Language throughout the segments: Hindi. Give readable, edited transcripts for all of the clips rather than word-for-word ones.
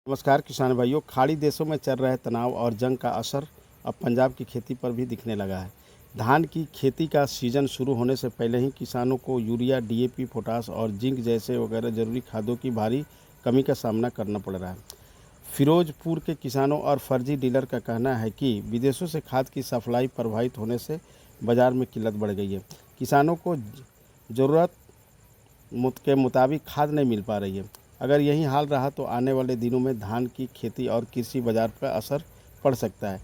नमस्कार किसान भाइयों। खाड़ी देशों में चल रहे तनाव और जंग का असर अब पंजाब की खेती पर भी दिखने लगा है। धान की खेती का सीजन शुरू होने से पहले ही किसानों को यूरिया, डीएपी, पोटास और जिंक जैसे वगैरह जरूरी खादों की भारी कमी का सामना करना पड़ रहा है। फिरोजपुर के किसानों और फर्जी डीलर का कहना है कि विदेशों से खाद की सप्लाई प्रभावित होने से बाजार में किल्लत बढ़ गई है। किसानों को ज़रूरत के मुताबिक खाद नहीं मिल पा रही है। अगर यही हाल रहा तो आने वाले दिनों में धान की खेती और कृषि बाजार पर असर पड़ सकता है।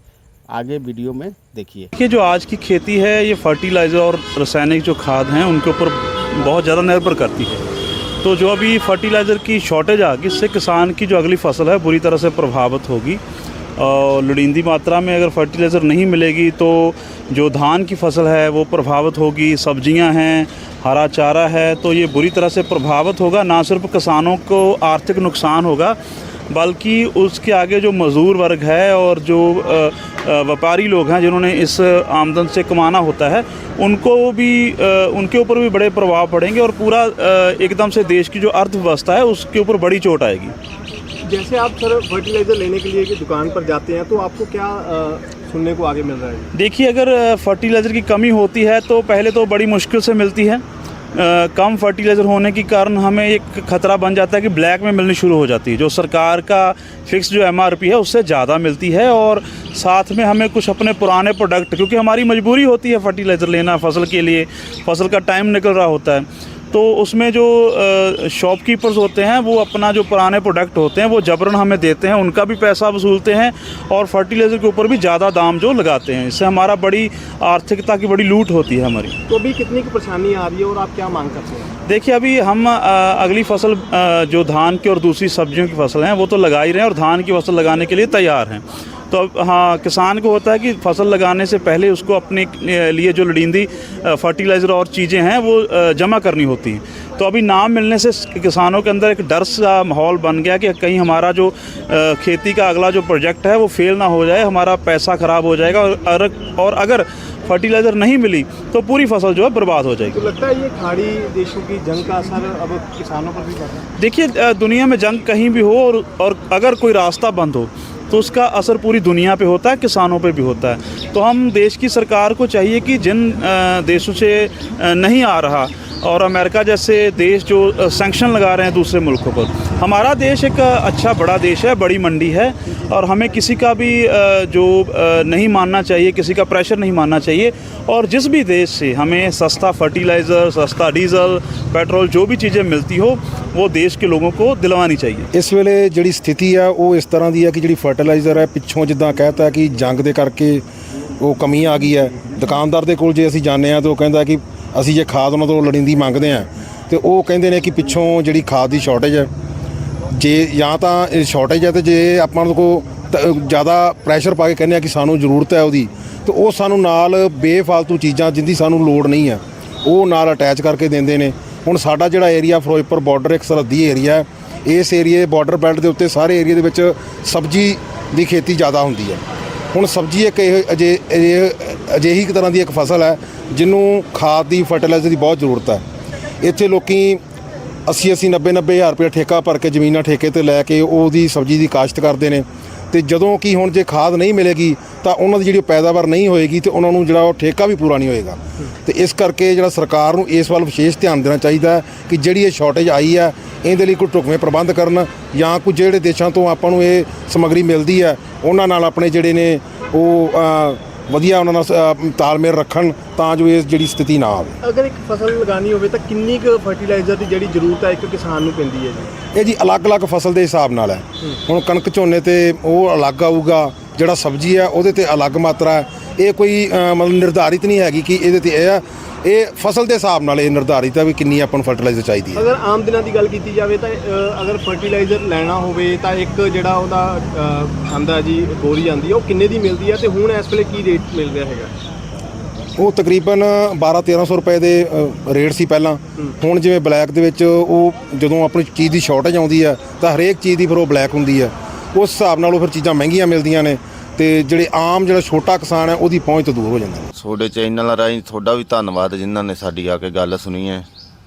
आगे वीडियो में देखिए। देखिए, जो आज की खेती है ये फर्टिलाइज़र और रासायनिक जो खाद हैं उनके ऊपर बहुत ज़्यादा निर्भर करती है। तो जो अभी फर्टिलाइज़र की शॉर्टेज आ गई, इससे किसान की जो अगली फसल है बुरी तरह से प्रभावित होगी। और लोड़ींदी मात्रा में अगर फर्टिलाइज़र नहीं मिलेगी तो जो धान की फसल है वो प्रभावित होगी। सब्जियां हैं, हरा चारा है, तो ये बुरी तरह से प्रभावित होगा। ना सिर्फ किसानों को आर्थिक नुकसान होगा बल्कि उसके आगे जो मज़दूर वर्ग है और जो व्यापारी लोग हैं जिन्होंने इस आमदन से कमाना होता है उनको भी उनके ऊपर भी बड़े प्रभाव पड़ेंगे और पूरा एकदम से देश की जो अर्थव्यवस्था है उसके ऊपर बड़ी चोट आएगी। जैसे आप सर फर्टिलाइज़र लेने के लिए कि दुकान पर जाते हैं तो आपको क्या सुनने को आगे मिल रहा है? देखिए, अगर फर्टिलाइज़र की कमी होती है तो पहले तो बड़ी मुश्किल से मिलती है। कम फर्टिलाइज़र होने के कारण हमें एक ख़तरा बन जाता है कि ब्लैक में मिलनी शुरू हो जाती है। जो सरकार का फिक्स जो एमआरपी है उससे ज़्यादा मिलती है और साथ में हमें कुछ अपने पुराने प्रोडक्ट, क्योंकि हमारी मजबूरी होती है फर्टिलाइज़र लेना फसल के लिए, फसल का टाइम निकल रहा होता है, तो उसमें जो शॉपकीपर्स होते हैं वो अपना जो पुराने प्रोडक्ट होते हैं वो जबरन हमें देते हैं, उनका भी पैसा वसूलते हैं और फर्टिलाइज़र के ऊपर भी ज़्यादा दाम जो लगाते हैं। इससे हमारा बड़ी आर्थिकता की बड़ी लूट होती है हमारी। तो अभी कितनी की परेशानी आ रही है और आप क्या मांग करते हैं? देखिए, अभी हम अगली फसल जो धान की और दूसरी सब्जियों की फसल हैं वो तो लगा ही रहे हैं और धान की फसल लगाने के लिए तैयार हैं। तो अब हाँ, किसान को होता है कि फसल लगाने से पहले उसको अपने लिए जो लोड़ींदी फर्टिलाइज़र और चीज़ें हैं वो जमा करनी होती हैं। तो अभी नाम मिलने से किसानों के अंदर एक डर सा माहौल बन गया कि कहीं हमारा जो खेती का अगला जो प्रोजेक्ट है वो फेल ना हो जाए, हमारा पैसा ख़राब हो जाएगा और अगर फर्टिलाइज़र नहीं मिली तो पूरी फसल जो है बर्बाद हो जाएगी। तो लगता है ये खाड़ी देशों की जंग का असर अब किसानों पर भी पड़ रहा है? देखिए, दुनिया में जंग कहीं भी हो और अगर कोई रास्ता बंद हो तो उसका असर पूरी दुनिया पे होता है, किसानों पे भी होता है। तो हम देश की सरकार को चाहिए कि जिन देशों से नहीं आ रहा और अमेरिका जैसे देश जो सैंक्शन लगा रहे हैं दूसरे मुल्कों पर, हमारा देश एक अच्छा बड़ा देश है, बड़ी मंडी है और हमें किसी का भी जो नहीं मानना चाहिए, किसी का प्रेशर नहीं मानना चाहिए। और जिस भी देश से हमें सस्ता फर्टिलाइज़र, सस्ता डीजल, पेट्रोल जो भी चीज़ें मिलती हो वो देश के लोगों को दिलवानी चाहिए। इस वेले जिहड़ी स्थिति है वो इस तरह की है कि जिहड़ी फर्टिलाइज़र है पिछों जिद्दां कहता कि जंग दे करके वो कमी आ गई है। दुकानदार दे कोल जे असीं जाने आ तो वो कहंदा कि ਅਸੀਂ ਜੇ ਖਾਦ ਉਹਨਾਂ ਤੋਂ ਲੋੜੀਂਦੀ ਮੰਗਦੇ ਆ ਤੇ ਉਹ ਕਹਿੰਦੇ ਨੇ ਕਿ ਪਿੱਛੋਂ ਜਿਹੜੀ ਖਾਦ ਦੀ ਸ਼ਾਰਟੇਜ ਹੈ, ਜੇ ਜਾਂ ਤਾਂ ਇਹ ਸ਼ਾਰਟੇਜ ਹੈ ਤੇ ਜੇ ਆਪਾਂ ਨੂੰ ਕੋ ਜ਼ਿਆਦਾ ਪ੍ਰੈਸ਼ਰ ਪਾ ਕੇ ਕਹਿੰਦੇ ਆ ਕਿ ਸਾਨੂੰ ਜ਼ਰੂਰਤ ਹੈ ਉਹਦੀ, ਤੇ ਉਹ ਸਾਨੂੰ ਨਾਲ ਬੇਫਾਲਤੂ ਚੀਜ਼ਾਂ ਜਿੰਦੀ ਸਾਨੂੰ ਲੋੜ ਨਹੀਂ ਹੈ ਉਹ ਨਾਲ ਅਟੈਚ ਕਰਕੇ ਦਿੰਦੇ ਨੇ। ਹੁਣ ਸਾਡਾ ਜਿਹੜਾ ਏਰੀਆ ਫਿਰੋਜ਼ਪੁਰ ਬਾਰਡਰ ਇੱਕ ਸਰਹੱਦੀ ਏਰੀਆ ਹੈ, ਇਸ ਏਰੀਏ ਬਾਰਡਰ ਬੈਲਟ ਦੇ ਉੱਤੇ ਸਾਰੇ ਏਰੀਏ ਦੇ ਵਿੱਚ ਸਬਜ਼ੀ ਦੀ ਖੇਤੀ ਜ਼ਿਆਦਾ ਹੁੰਦੀ ਹੈ। ਹੁਣ ਸਬਜ਼ੀ ਇੱਕ ਅਜਿਹੀ ਇੱਕ ਤਰ੍ਹਾਂ ਦੀ ਇੱਕ ਫਸਲ ਹੈ ਜਿਹਨੂੰ ਖਾਦ ਦੀ ਫਰਟੀਲਾਈਜ਼ਰ ਦੀ ਬਹੁਤ ਜ਼ਰੂਰਤ ਹੈ। ਇੱਥੇ ਲੋਕੀ 80-80, 90-90 ਹਜ਼ਾਰ ਰੁਪਏ ਠੇਕਾ ਭਰ ਕੇ ਜ਼ਮੀਨਾਂ ਠੇਕੇ 'ਤੇ ਲੈ ਕੇ ਉਹਦੀ ਸਬਜ਼ੀ ਦੀ ਕਾਸ਼ਤ ਕਰਦੇ ਨੇ। ਅਤੇ ਜਦੋਂ ਕਿ ਹੁਣ ਜੇ ਖਾਦ ਨਹੀਂ ਮਿਲੇਗੀ ਤਾਂ ਉਹਨਾਂ ਦੀ ਜਿਹੜੀ ਪੈਦਾਵਾਰ ਨਹੀਂ ਹੋਏਗੀ ਅਤੇ ਉਹਨਾਂ ਨੂੰ ਜਿਹੜਾ ਉਹ ਠੇਕਾ ਵੀ ਪੂਰਾ ਨਹੀਂ ਹੋਏਗਾ। ਅਤੇ ਇਸ ਕਰਕੇ ਜਿਹੜਾ ਸਰਕਾਰ ਨੂੰ ਇਸ ਵੱਲ ਵਿਸ਼ੇਸ਼ ਧਿਆਨ ਦੇਣਾ ਚਾਹੀਦਾ ਕਿ ਜਿਹੜੀ ਇਹ ਸ਼ਾਰਟੇਜ ਆਈ ਹੈ ਇਹਦੇ ਲਈ ਕੋਈ ਢੁਕਵੇਂ ਪ੍ਰਬੰਧ ਕਰਨ ਜਾਂ ਕੁਝ ਜਿਹੜੇ ਦੇਸ਼ਾਂ ਤੋਂ ਆਪਾਂ ਨੂੰ ਇਹ ਸਮੱਗਰੀ ਮਿਲਦੀ ਹੈ ਉਹਨਾਂ ਨਾਲ ਆਪਣੇ ਜਿਹੜੇ ਨੇ ਉਹ ਵਧੀਆ ਉਹਨਾਂ ਨਾਲ ਤਾਲਮੇਲ ਰੱਖਣ ਤਾਂ ਜੋ ਇਸ ਜਿਹੜੀ ਸਥਿਤੀ ਨਾ ਆਵੇ। ਅਗਰ ਇੱਕ ਫਸਲ ਲਗਾਉਣੀ ਹੋਵੇ ਤਾਂ ਕਿੰਨੀ ਕੁ ਫਰਟੀਲਾਈਜ਼ਰ ਦੀ ਜਿਹੜੀ ਜ਼ਰੂਰਤ ਹੈ ਇੱਕ ਕਿਸਾਨ ਨੂੰ ਪੈਂਦੀ ਹੈ ਜੀ? ਇਹ ਜੀ ਅਲੱਗ-ਅਲੱਗ ਫਸਲ ਦੇ ਹਿਸਾਬ ਨਾਲ ਹੈ। ਹੁਣ ਕਣਕ ਝੋਨੇ 'ਤੇ ਉਹ ਅਲੱਗ ਆਊਗਾ, ਜਿਹੜਾ ਸਬਜ਼ੀ ਹੈ ਉਹਦੇ 'ਤੇ ਅਲੱਗ ਮਾਤਰਾ ਹੈ। ਇਹ ਕੋਈ ਮਤਲਬ ਨਿਰਧਾਰਿਤ ਨਹੀਂ ਹੈਗੀ ਕਿ ਇਹਦੇ 'ਤੇ ਇਹ ਆ, ਇਹ ਫਸਲ ਦੇ ਹਿਸਾਬ ਨਾਲ ਇਹ ਨਿਰਧਾਰਿਤ ਹੈ ਵੀ ਕਿੰਨੀ ਆਪਾਂ ਨੂੰ ਫਰਟੀਲਾਈਜ਼ਰ ਚਾਹੀਦੀ ਹੈ। ਅਗਰ ਆਮ ਦਿਨਾਂ ਦੀ ਗੱਲ ਕੀਤੀ ਜਾਵੇ ਤਾਂ ਅਗਰ ਫਰਟੀਲਾਈਜ਼ਰ ਲੈਣਾ ਹੋਵੇ ਤਾਂ ਇੱਕ ਜਿਹੜਾ ਉਹਦਾ ਆਂਦਾ ਜੀ ਬੋਰੀ ਆਉਂਦੀ ਹੈ ਉਹ ਕਿੰਨੇ ਦੀ ਮਿਲਦੀ ਹੈ ਤੇ ਹੁਣ ਇਸ ਵੇਲੇ ਕੀ ਰੇਟ ਮਿਲ ਰਿਹਾ ਹੈਗਾ? ਉਹ ਤਕਰੀਬਨ 1200-1300 ਰੁਪਏ ਦੇ ਰੇਟ ਸੀ ਪਹਿਲਾਂ। ਹੁਣ ਜਿਵੇਂ ਬਲੈਕ ਦੇ ਵਿੱਚ ਉਹ ਜਦੋਂ ਆਪਣੀ ਚੀਜ਼ ਦੀ ਸ਼ਾਰਟੇਜ ਆਉਂਦੀ ਹੈ ਤਾਂ ਹਰੇਕ ਚੀਜ਼ ਦੀ ਫਿਰ ਉਹ ਬਲੈਕ ਹੁੰਦੀ ਹੈ, ਉਸ ਹਿਸਾਬ ਨਾਲ ਉਹ ਫਿਰ ਚੀਜ਼ਾਂ ਮਹਿੰਗੀਆਂ ਮਿਲਦੀਆਂ ਨੇ ਤੇ ਜਿਹੜੇ ਆਮ ਜਿਹੜਾ ਛੋਟਾ ਕਿਸਾਨ ਹੈ ਉਹਦੀ ਪਹੁੰਚ ਤੋਂ ਦੂਰ ਹੋ ਜਾਂਦਾ। ਤੁਹਾਡੇ ਚੈਨਲ ਰਾਹੀਂ ਤੁਹਾਡਾ ਵੀ ਧੰਨਵਾਦ ਜਿਨ੍ਹਾਂ ਨੇ ਸਾਡੀ ਆ ਕੇ ਗੱਲ ਸੁਣੀ ਹੈ,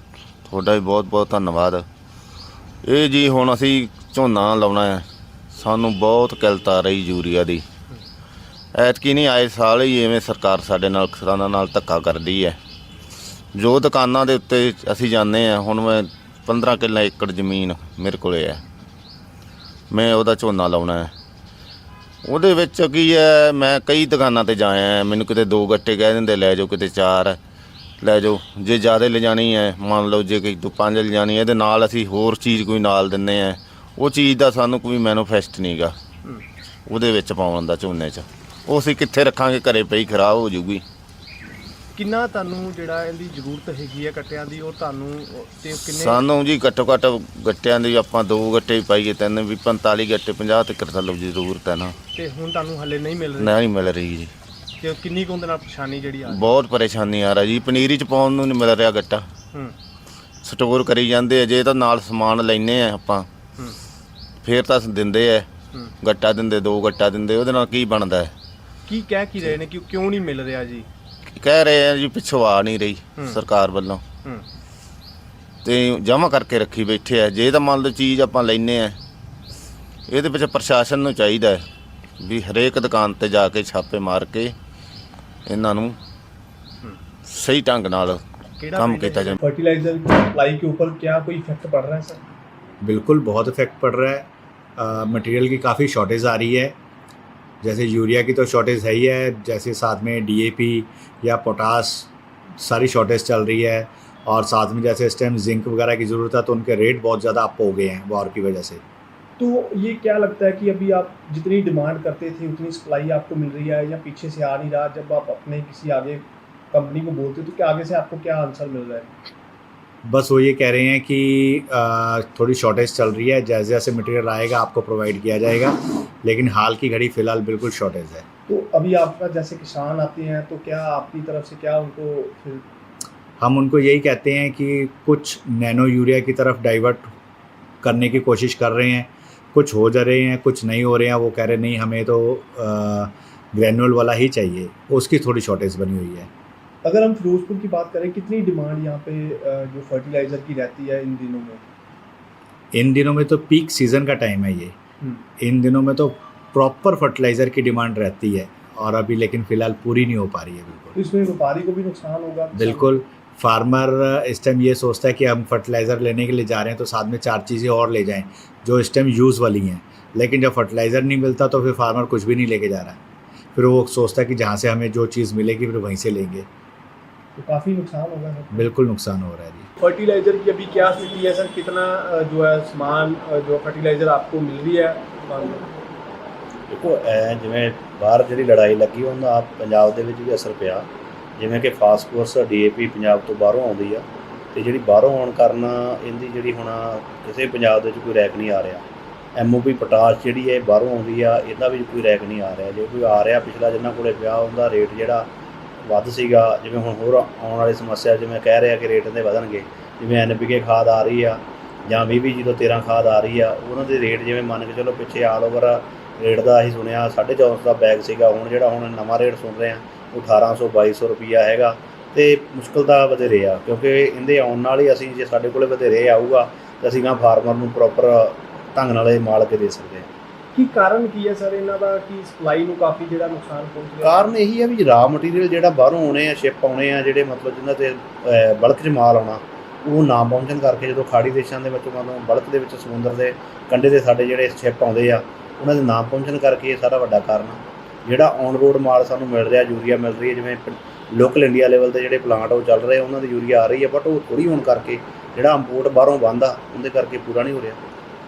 ਤੁਹਾਡਾ ਵੀ ਬਹੁਤ ਬਹੁਤ ਧੰਨਵਾਦ। ਇਹ ਜੀ ਹੁਣ ਅਸੀਂ ਝੋਨਾ ਲਾਉਣਾ ਹੈ ਸਾਨੂੰ ਬਹੁਤ ਕਿੱਲਤ ਆ ਰਹੀ ਯੂਰੀਆ ਦੀ। ਐਤਕੀ ਨਹੀਂ, ਆਏ ਸਾਲ ਹੀ ਐਵੇਂ ਸਰਕਾਰ ਸਾਡੇ ਨਾਲ ਕਿਸਾਨਾਂ ਨਾਲ ਧੱਕਾ ਕਰਦੀ ਹੈ। ਜੋ ਦੁਕਾਨਾਂ ਦੇ ਉੱਤੇ ਅਸੀਂ ਜਾਂਦੇ ਹਾਂ, ਹੁਣ ਮੈਂ 15 ਕਿੱਲਾ ਏਕੜ ਜ਼ਮੀਨ ਮੇਰੇ ਕੋਲੇ ਹੈ, ਮੈਂ ਉਹਦਾ ਝੋਨਾ ਲਾਉਣਾ ਹੈ। ਉਹਦੇ ਵਿੱਚ ਕੀ ਹੈ, ਮੈਂ ਕਈ ਦੁਕਾਨਾਂ ਤੇ ਜਾਇਆ, ਮੈਨੂੰ ਕਿਤੇ 2 ਗੱਟੇ ਕਹਿ ਦਿੰਦੇ ਲੈ ਜਾਓ, ਕਿਤੇ 4 ਲੈ ਜਾਓ। ਜੇ ਜ਼ਿਆਦਾ ਲਿਜਾਣੀ ਹੈ, ਮੰਨ ਲਓ ਜੇ ਕਿ 5 ਲਿਜਾਣੀ ਹੈ, ਇਹਦੇ ਨਾਲ ਅਸੀਂ ਹੋਰ ਚੀਜ਼ ਕੋਈ ਨਾਲ ਦਿੰਦੇ ਹਾਂ, ਉਹ ਚੀਜ਼ ਦਾ ਸਾਨੂੰ ਕੋਈ ਮੈਨੂਫੈਕਟ ਨਹੀਂ ਗਾ ਉਹਦੇ ਵਿੱਚ ਪਾਉਣ ਦਾ ਝੋਨੇ 'ਚ। ਉਹ ਅਸੀਂ ਕਿੱਥੇ ਰੱਖਾਂਗੇ, ਘਰੇ ਪਈ ਖਰਾਬ ਹੋ ਜੂਗੀ। ਕਿੰਨਾ ਤੁਹਾਨੂੰ ਜਿਹੜਾ ਇਹਦੀ ਜ਼ਰੂਰਤ ਹੈਗੀ ਹੈ ਕੱਟਿਆਂ ਦੀ, ਉਹ ਤੁਹਾਨੂੰ ਤੇ ਕਿੰਨੇ? ਸਾਨੂੰ ਜੀ ਘੱਟੋ ਘੱਟ ਗੱਟਿਆਂ ਦੀ ਆਪਾਂ 2 ਗੱਟੇ ਹੀ ਪਾਈਏ, 3 ਵੀ 45 ਗੱਟੇ 50 ਤੱਕ ਥੱਲੇ ਜ਼ਰੂਰਤ ਹੈ ਨਾ। ਤੇ ਹੁਣ ਤੁਹਾਨੂੰ ਹਲੇ ਨਹੀਂ ਮਿਲ ਰਹੀ? ਨਹੀਂ ਮਿਲ ਰਹੀ ਜੀ। ਤੇ ਕਿੰਨੀ ਕੁ ਉਹਦੇ ਨਾਲ ਪਰੇਸ਼ਾਨੀ ਜਿਹੜੀ ਆ ਰਹੀ? ਬਹੁਤ ਪਰੇਸ਼ਾਨੀ ਆ ਰਹੀ ਜੀ। ਪਨੀਰੀ 'ਚ ਪਾਉਣ ਨੂੰ ਨਹੀਂ ਮਿਲ ਰਿਹਾ ਗੱਟਾ, ਹੂੰ ਸਟੋਰ ਕਰੀ ਜਾਂਦੇ ਆ। ਜੇ ਤਾਂ ਨਾਲ ਸਮਾਨ ਲੈਨੇ ਆ ਆਪਾਂ, ਹੂੰ ਫੇਰ ਤਾਂ ਦਿੰਦੇ ਆ, ਹੂੰ। ਗੱਟਾ ਦਿੰਦੇ, 2 ਗੱਟਾ ਦਿੰਦੇ, ਉਹਦੇ ਨਾਲ ਕੀ ਬਣਦਾ ਹੈ? ਕੀ ਰਹੇ ਨੇ ਕਿ ਕਿਉਂ ਨਹੀਂ ਮਿਲ ਰਿਹਾ ਜੀ? ਕਹਿ ਰਹੇ ਆ ਜੀ ਪਿੱਛੋਂ ਆ ਨਹੀਂ ਰਹੀ ਸਰਕਾਰ ਵੱਲੋਂ, ਹੂੰ ਤੇ ਜਮ੍ਹਾਂ ਕਰਕੇ ਰੱਖੀ ਬੈਠੇ ਆ। ਜੇ ਤਾਂ ਮੰਨ ਲਓ ਚੀਜ਼ ਆਪਾਂ ਲੈਨੇ ਆ, ਇਹਦੇ ਵਿੱਚ ਪ੍ਰਸ਼ਾਸਨ ਨੂੰ ਚਾਹੀਦਾ ਹੈ ਵੀ ਹਰੇਕ ਦੁਕਾਨ ਤੇ ਜਾ ਕੇ ਛਾਪੇ ਮਾਰ ਕੇ ਇਹਨਾਂ ਨੂੰ सही ढंग नाल काम किया जाए। फर्टिलाइजर की सप्लाई के ऊपर क्या कोई इफेक्ट पड़ रहा है सर? बिल्कुल बहुत इफेक्ट पड़ रहा है। मटेरियल की काफ़ी शॉर्टेज आ रही है। जैसे यूरिया की तो शॉर्टेज है ही है, जैसे साथ में डीएपी या पोटास सारी शॉर्टेज चल रही है, और साथ में जैसे इस टाइम जिंक वगैरह की ज़रूरत है तो उनके रेट बहुत ज़्यादा अप हो गए हैं वॉर की वजह से। तो ये क्या लगता है कि अभी आप जितनी डिमांड करते थे उतनी सप्लाई आपको मिल रही है या पीछे से आ नहीं रहा? जब आप अपने किसी आगे कंपनी को बोलते तो क्या आगे से आपको क्या आंसर मिल रहा है? बस वो ये कह रहे हैं कि थोड़ी शॉर्टेज चल रही है, जैसे जैसे मटेरियल आएगा आपको प्रोवाइड किया जाएगा, लेकिन हाल की घड़ी फ़िलहाल बिल्कुल शॉर्टेज है। तो अभी आपका जैसे किसान आते हैं तो क्या आपकी तरफ से क्या उनको फिर? हम उनको यही कहते हैं कि कुछ नैनो यूरिया की तरफ डाइवर्ट करने की कोशिश कर रहे हैं, कुछ हो जा रहे हैं, कुछ नहीं हो रहे हैं। वो कह रहे नहीं हमें तो ग्रैनुअल वाला ही चाहिए, उसकी थोड़ी शॉर्टेज बनी हुई है। अगर हम फिरोजपुर की बात करें, कितनी डिमांड यहाँ पे जो फर्टिलाइज़र की रहती है इन दिनों में? इन दिनों में तो पीक सीज़न का टाइम है ये। इन दिनों में तो प्रॉपर फर्टिलाइज़र की डिमांड रहती है, और अभी लेकिन फ़िलहाल पूरी नहीं हो पा रही है बिल्कुल। तो इसमें व्यापारी को भी नुकसान होगा? बिल्कुल। फार्मर इस टाइम ये सोचता है कि हम फर्टिलाइज़र लेने के लिए जा रहे हैं तो साथ में 4 चीज़ें और ले जाएं जो इस टाइम यूज़ वाली हैं, लेकिन जब फर्टिलाइज़र नहीं मिलता तो फिर फार्मर कुछ भी नहीं लेके जा रहा है। फिर वो सोचता है कि जहाँ से हमें जो चीज़ मिलेगी फिर वहीं से लेंगे। तो काफ़ी नुकसान होगा सर। बिल्कुल नुकसान हो रहा है जी। फर्टिलाइज़र की अभी क्या स्थिति है सर? कितना जो है सामान जो फर्टिलाइज़र आपको मिल रही है? देखो जिवें बाहर जिहड़ी लड़ाई लगी उन्हां आप पंजाब दे विच भी असर पिया, जिवें कि फास्फोरस डीएपी पंजाब तो बाहरों आउंदी आ, ते जिहड़ी बाहरों आउण कारण इहदी जिहड़ी हुण किसी पंजाब दे विच कोई रैक नहीं आ रहा। एमओपी पोटाश जिहड़ी है बाहरों आउंदी आ, इहदा भी कोई रैक नहीं आ रहा। जे कोई आ रहा पिछला जिन्हां कोले पिया उहदा रेट जिहड़ा ਵੱਧ ਸੀਗਾ, ਜਿਵੇਂ ਹੁਣ ਹੋਰ ਆਉਣ ਵਾਲੀ ਸਮੱਸਿਆ ਜਿਵੇਂ ਕਹਿ ਰਹੇ ਆ ਕਿ ਰੇਟ ਦੇ ਵਧਣਗੇ, ਜਿਵੇਂ ਐਨਪੀਕੇ ਖਾਦ ਆ ਰਹੀ ਆ ਜਾਂ 20-20-13 ਖਾਦ ਆ ਰਹੀ ਆ, ਉਹਨਾਂ ਦੇ ਰੇਟ ਜਿਵੇਂ ਮੰਨ ਕੇ ਚਲੋ ਪਿੱਛੇ ਆਲ ਓਵਰ ਰੇਟ ਦਾ ਅਸੀਂ ਸੁਣਿਆ 1450 ਦਾ ਬੈਗ ਸੀਗਾ, ਹੁਣ ਜਿਹੜਾ ਹੁਣ ਨਵਾਂ ਰੇਟ ਸੁਣ ਰਹੇ ਆ ਉਹ 1800-2200 ਰੁਪਈਆ ਹੈਗਾ। ਤੇ ਮੁਸ਼ਕਲ ਤਾਂ ਵਧੇਰੇ ਆ, ਕਿਉਂਕਿ ਇਹਦੇ ਆਉਣ ਨਾਲ ਹੀ ਅਸੀਂ ਜੇ ਸਾਡੇ ਕੋਲੇ ਵਧੇਰੇ ਆਊਗਾ ਤਾਂ ਅਸੀਂ ਗਾਂ ਫਾਰਮਰ ਨੂੰ ਪ੍ਰੋਪਰ ਢੰਗ ਨਾਲ ਇਹ ਮਾਲ ਕੇ ਦੇ ਸਕਦੇ ਹਾਂ। ਕੀ ਕਾਰਨ ਕੀ ਹੈ ਸਰ ਇਹਨਾਂ ਦਾ ਕਿ ਸਪਲਾਈ ਨੂੰ ਕਾਫੀ ਜਿਹੜਾ ਨੁਕਸਾਨ ਪਹੁੰਚ ਰਿਹਾ? ਕਾਰਨ ਇਹੀ ਹੈ ਵੀ ਰਾ ਮਟੀਰੀਅਲ ਜਿਹੜਾ ਬਾਹਰੋਂ ਆਉਣੇ ਆ, ਸ਼ਿਪ ਆਉਣੇ ਆ, ਜਿਹੜੇ ਮਤਲਬ ਜਿਨ੍ਹਾਂ 'ਤੇ ਬਲਕ 'ਚ ਮਾਲ ਆਉਣਾ, ਉਹ ਨਾ ਪਹੁੰਚਣ ਕਰਕੇ ਜਦੋਂ ਖਾੜੀ ਦੇਸ਼ਾਂ ਦੇ ਵਿੱਚ ਮਤਲਬ ਬਲਕ ਦੇ ਵਿੱਚ ਸਮੁੰਦਰ ਦੇ ਕੰਢੇ ਦੇ ਸਾਡੇ ਜਿਹੜੇ ਸ਼ਿਪ ਆਉਂਦੇ ਆ, ਉਹਨਾਂ ਦੇ ਨਾ ਪਹੁੰਚਣ ਕਰਕੇ ਇਹ ਸਾਰਾ ਵੱਡਾ ਕਾਰਨ ਆ। ਜਿਹੜਾ ਔਨ ਰੋਡ ਮਾਲ ਸਾਨੂੰ ਮਿਲ ਰਿਹਾ, ਯੂਰੀਆ ਮਿਲ ਰਹੀ ਹੈ, ਜਿਵੇਂ ਲੋਕਲ ਇੰਡੀਆ ਲੈਵਲ 'ਤੇ ਜਿਹੜੇ ਪਲਾਂਟ ਉਹ ਚੱਲ ਰਹੇ ਉਹਨਾਂ ਦੀ ਯੂਰੀਆ ਆ ਰਹੀ ਹੈ, ਬਟ ਉਹ ਥੋੜ੍ਹੀ ਹੋਣ ਕਰਕੇ ਜਿਹੜਾ ਇੰਪੋਰਟ ਬਾਹਰੋਂ ਬੰਦ ਆ ਉਹਦੇ ਕਰਕੇ ਪੂਰਾ ਨਹੀਂ ਹੋ ਰਿਹਾ।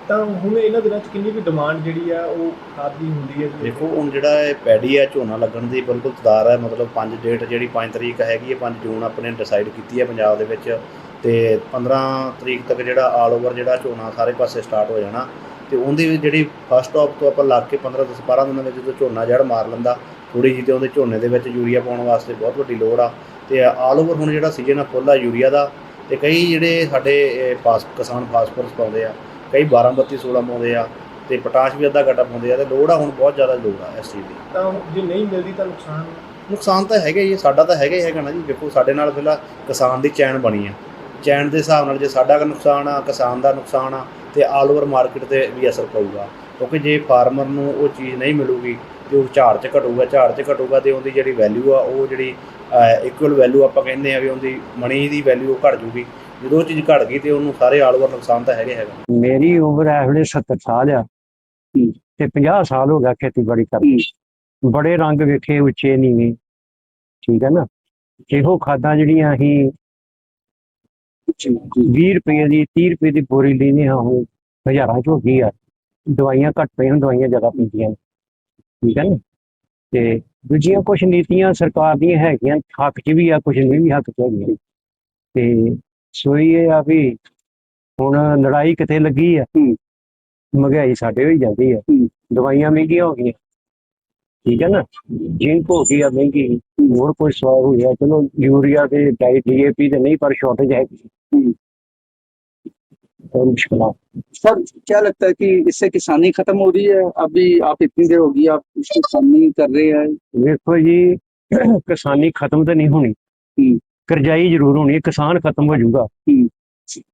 ਤਾਂ ਹੁਣ ਇਹਨਾਂ ਦਿਨਾਂ 'ਚ ਕਿੰਨੀ ਵੀ ਡਿਮਾਂਡ ਜਿਹੜੀ ਆ ਉਹ ਖਾਦ ਦੀ ਹੁੰਦੀ ਹੈ? ਦੇਖੋ ਹੁਣ ਜਿਹੜਾ ਇਹ ਪੈਡੀ ਹੈ ਝੋਨਾ ਲੱਗਣ ਦੀ ਬਿਲਕੁਲ ਤਦਾਰ ਹੈ, ਮਤਲਬ 5 ਡੇਟ ਜਿਹੜੀ 5 ਤਰੀਕ ਹੈਗੀ ਹੈ, 5 ਜੂਨ ਆਪਣੇ ਡਿਸਾਈਡ ਕੀਤੀ ਹੈ ਪੰਜਾਬ ਦੇ ਵਿੱਚ, ਤੇ 15 ਤਰੀਕ ਤੱਕ ਜਿਹੜਾ ਆਲ ਓਵਰ ਜਿਹੜਾ ਝੋਨਾ ਸਾਰੇ ਪਾਸੇ ਸਟਾਰਟ ਹੋ ਜਾਣਾ। ਤੇ ਉਹਦੀ ਜਿਹੜੀ ਫਸਟ ਆਫ ਤੋਂ ਆਪਾਂ ਲੱਗ ਕੇ 15-12 ਦਿਨਾਂ ਵਿੱਚ ਜਦੋਂ ਝੋਨਾ ਜੜ ਮਾਰ ਲੈਂਦਾ ਥੋੜ੍ਹੀ ਜਿਹੀ, ਤੇ ਉਹਦੇ ਝੋਨੇ ਦੇ ਵਿੱਚ ਯੂਰੀਆ ਪਾਉਣ ਵਾਸਤੇ ਬਹੁਤ ਵੱਡੀ ਲੋੜ ਆ। ਤੇ ਆਲ ਓਵਰ ਹੁਣ ਜਿਹੜਾ ਸੀਜ਼ਨ ਆ ਫੁੱਲ ਆ ਯੂਰੀਆ ਦਾ, ਤੇ ਕਈ ਜਿਹੜੇ ਸਾਡੇ ਕਿਸਾਨ ਫਾਸਫੋਰਸ ਪਾਉਂਦੇ ਆ, ਕਈ 12-32-16 ਪਾਉਂਦੇ ਆ, ਤੇ ਪੋਟਾਸ਼ ਵੀ ਅੱਧਾ ਘਟਾ ਪਾਉਂਦੇ ਆ, ਤੇ ਲੋੜ ਆ ਹੁਣ ਬਹੁਤ ਜ਼ਿਆਦਾ ਲੋੜ ਆ ਇਸ ਚੀਜ਼ ਦੀ। ਤਾਂ ਜੇ ਨਹੀਂ ਮਿਲਦੀ ਤਾਂ ਨੁਕਸਾਨ ਤਾਂ ਹੈਗਾ ਹੀ, ਸਾਡਾ ਤਾਂ ਹੈਗਾ ਹੀ ਹੈਗਾ ਨਾ ਜੀ। ਦੇਖੋ ਸਾਡੇ ਨਾਲ ਪਹਿਲਾਂ ਕਿਸਾਨ ਦੀ ਚੈਨ ਬਣੀ ਆ, ਚੈਨ ਦੇ ਹਿਸਾਬ ਨਾਲ ਜੇ ਸਾਡਾ ਨੁਕਸਾਨ ਆ, ਕਿਸਾਨ ਦਾ ਨੁਕਸਾਨ ਆ, ਤੇ ਆਲ ਓਵਰ ਮਾਰਕੀਟ 'ਤੇ ਵੀ ਅਸਰ ਪਊਗਾ। ਕਿਉਂਕਿ ਜੇ ਫਾਰਮਰ ਨੂੰ ਉਹ ਚੀਜ਼ ਨਹੀਂ ਮਿਲੂਗੀ ਤੇ ਉਹ ਝਾੜ 'ਚ ਘਟੂਗਾ ਤੇ ਉਹਦੀ ਜਿਹੜੀ ਵੈਲਿਊ ਆ ਉਹ ਜਿਹੜੀ ਇਕੁਅਲ ਵੈਲਿਊ ਆਪਾਂ ਕਹਿੰਦੇ ਆ ਵੀ ਉਹਦੀ ਮਨੀ ਦੀ ਵੈਲਿਊ ਘਟ ਜੂਗੀ। ਜਦੋਂ ਉਹ ਚੀਜ਼ ਘਟ ਗਈ ਤੇ ਉਹਨੂੰ ਸਾਰੇ ਆਲ ਓਵਰ ਨੁਕਸਾਨ ਤਾਂ ਹੈਗਾ। ਮੇਰੀ ਉਮਰ ਇਸ ਵੇਲੇ 70 ਸਾਲ ਆ ਤੇ 50 ਸਾਲ ਹੋ ਗਿਆ ਖੇਤੀਬਾੜੀ ਕਰਦੇ। ਬੜੇ ਰੰਗ ਵੇਖੇ, ਉੱਚੇ ਨੀਵੇਂ, ਠੀਕ ਹੈ ਨਾ। ਇਹੋ ਖਾਦਾਂ ਜਿਹੜੀਆਂ ਅਸੀਂ 20 ਰੁਪਏ ਦੀ 30 ਰੁਪਏ ਦੀ ਬੋਰੀ ਲੈਂਦੇ ਹਾਂ ਉਹ ਹਜ਼ਾਰਾਂ 'ਚ ਹੋ ਗਈ ਆ। ਦਵਾਈਆਂ ਘੱਟ ਪਈਆਂ, ਦਵਾਈਆਂ ਜ਼ਿਆਦਾ ਪੈਂਦੀਆਂ ਨੇ, ਠੀਕ ਹੈ ਨਾ। ਤੇ ਦੂਜੀਆਂ ਕੁਛ ਨੀਤੀਆਂ ਸਰਕਾਰ ਦੀਆਂ ਹੈਗੀਆਂ, ਹੱਕ 'ਚ ਵੀ ਆ, ਕੁਛ ਨਹੀਂ ਵੀ ਹੱਕ 'ਚ ਹੈਗੀਆਂ। ਤੇ ਸੋਈ ਇਹ ਆ ਵੀ ਹੁਣ ਲੜਾਈ ਕਿੱਥੇ ਲੱਗੀ ਆ, ਮਹਿੰਗਾਈ ਸਾਡੇ ਹੋਈ ਜਾਂਦੀ ਆ, ਦਵਾਈਆਂ ਮਹਿੰਗੀਆਂ ਹੋ ਗਈਆਂ, ਠੀਕ ਹੈ ਨਾ। ਜਿੰਕ ਹੋ ਗਈ ਆ ਮਹਿੰਗੀ, ਹੋਰ ਕੋਈ ਸਵਾਲ ਹੋ ਗਿਆ। ਚਲੋ यूरिया ਤੇ DAP ਤੇ नहीं, पर शॉर्टेज है तो मुश्किल। सर क्या लगता है कि इससे किसानी खत्म हो रही है? अभी आप इतनी देर होगी आप इसकी किसानी कर रहे हैं। देखो जी, किसानी खत्म तो नहीं होनी, करजाई जरूर होनी है। किसान खत्म हो जाऊगा,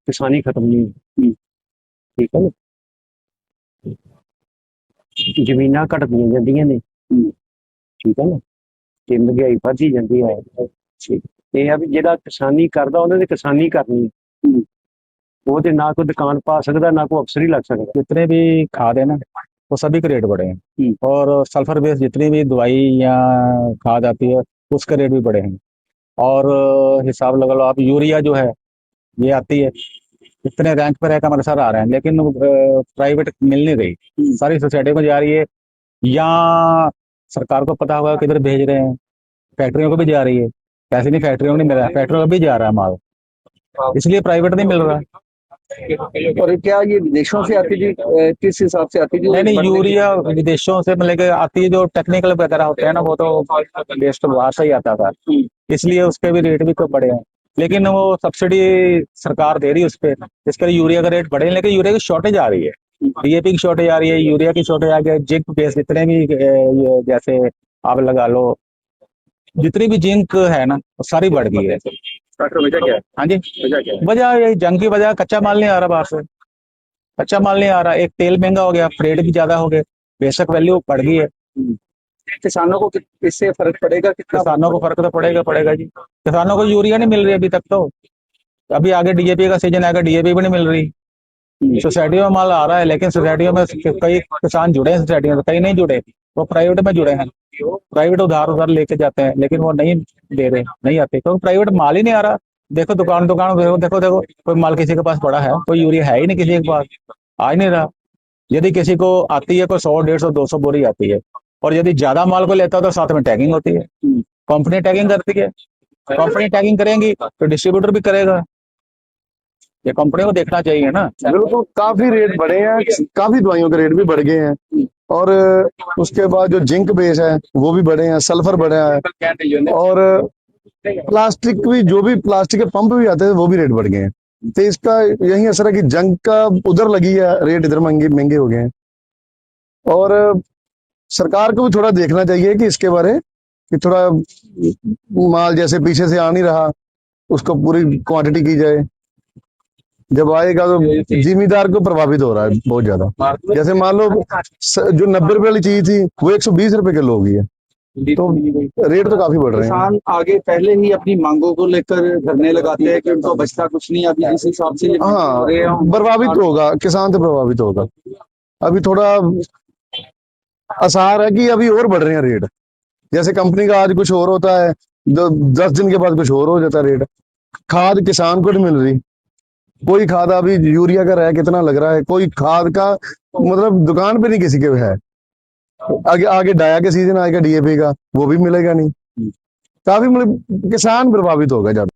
किसानी खत्म नहीं होनी, ठीक है ना। ਜ਼ਮੀਨਾਂ ਘਟਦੀਆਂ ਜਾਂਦੀਆਂ ਨੇ, ਠੀਕ ਹੈ ਨਾ, ਤੇ ਮਹਿੰਗਾਈ ਵੱਧਦੀ ਜਾਂਦੀ ਹੈ। ਇਹ ਆ ਵੀ ਜਿਹੜਾ ਕਿਸਾਨੀ ਕਰਦਾ ਉਹਨੇ ਤੇ ਕਿਸਾਨੀ ਕਰਨੀ ਹੈ, वो तो ना कोई दुकान पा सकता, ना कोई अफसर ही लग सकता। जितने भी खाद है ना वो सभी के रेट बढ़े हैं, और सल्फर बेस्ड जितनी भी दवाई या खाद आती है उसके रेट भी बढ़े हैं। और हिसाब लगा लो आप, यूरिया जो है ये आती है, इतने रैंक पर है कि हमारे साथ आ रहे हैं, लेकिन प्राइवेट मिल नहीं रही, सारी सोसाइटी में जा रही है, या सरकार को पता होगा किधर भेज रहे हैं, फैक्ट्रियों को भी जा रही है। पैसे नहीं, फैक्ट्रियों को नहीं मिल रहा, फैक्ट्रियों को भी जा रहा है माल, इसलिए प्राइवेट नहीं मिल रहा। और क्या ये विदेशों से आती थी, किस हिसाब से आती थी? नहीं, यूरिया विदेशों से मतलब कि आती है, जो टेक्निकल वगैरह होते हैं ना वो तो देश तो बाहर से ही आता था, इसलिए उसके भी रेट भी तो बढ़े हैं। लेकिन वो सब्सिडी सरकार दे रही है उस पर, इसके लिए यूरिया का रेट बढ़े, लेकिन यूरिया की शॉर्टेज आ रही है, DAP की शॉर्टेज आ रही है, यूरिया की शॉर्टेज आ गई, जिंक बेस जितने भी जैसे आप लगा लो जितनी भी जिंक है ना वो सारी बढ़ गई है। वजह क्या है? हाँ जी, वजह यही जंग की वजह, कच्चा माल नहीं आ रहा बाहर से, कच्चा माल नहीं आ रहा। एक तेल महंगा हो गया, फ्रेट भी ज्यादा हो गए, बेशक वैल्यू बढ़ गई है। किसानों को इससे फर्क पड़ेगा? किसानों को फर्क तो पड़ेगा जी। किसानों को यूरिया नहीं मिल रही अभी तक, तो अभी आगे DAP का सीजन आएगा, DAP भी नहीं मिल रही। सोसाइटियों में माल आ रहा है, लेकिन सोसाइटियों में कई किसान जुड़े हैं सोसाइटियों में, कई नहीं जुड़े, वो प्राइवेट में जुड़े हैं। प्राइवेट उधार लेके जाते हैं, लेकिन वो नहीं दे रहे, नहीं आते, क्योंकि प्राइवेट माल ही नहीं आ रहा। देखो दुकान देखो कोई माल किसी के पास पड़ा है, कोई यूरिया है ही नहीं किसी के पास, आ ही नहीं रहा। यदि किसी को आती है कोई 100, 150, 200 बोरी आती है, और यदि ज्यादा माल को लेता है तो साथ में टैगिंग होती है, कंपनी टैगिंग करती है। कंपनी टैगिंग करेंगी तो डिस्ट्रीब्यूटर भी करेगा, ये कंपनी को देखना चाहिए ना। बिल्कुल, काफी रेट बढ़े हैं, काफी दवाइयों के रेट भी बढ़ गए हैं, और उसके बाद जो जिंक बेस है वो भी बढ़े हैं, सल्फर बढ़ा है, और प्लास्टिक भी, जो भी प्लास्टिक के पंप भी आते हैं वो भी रेट बढ़ गए हैं। तो इसका यही असर है कि जंग का उधर लगी है, रेट इधर महंगे हो गए हैं। और सरकार को भी थोड़ा देखना चाहिए कि इसके बारे कि थोड़ा माल जैसे पीछे से आ नहीं रहा उसको पूरी क्वांटिटी की जाए, जब आएगा तो जिम्मेदार को प्रभावित हो रहा है बहुत ज्यादा। जैसे मान लो जो 90 रुपए वाली चीज थी वो 120 रुपए किलो हो गई है, तो रेट तो काफी बढ़ रहे हैं। किसान आगे पहले ही अपनी मांगों को लेकर धरने लगाते हैं कि उनको बचता कुछ नहीं, अभी जिस हिसाब से हाँ प्रभावित होगा, किसान तो प्रभावित होगा। अभी थोड़ा आसार है कि अभी और बढ़ रहे हैं रेट, जैसे कंपनी का आज कुछ और होता है, 10 दिन के बाद कुछ और हो जाता है रेट। खाद किसान को नहीं मिल रही, कोई खाद अभी यूरिया का रहा कितना लग रहा है, कोई खाद का मतलब दुकान पे नहीं किसी के है। आगे डाया के सीजन आएगा DAP का, वो भी मिलेगा नहीं, काफी मतलब किसान प्रभावित होगा ज्यादा।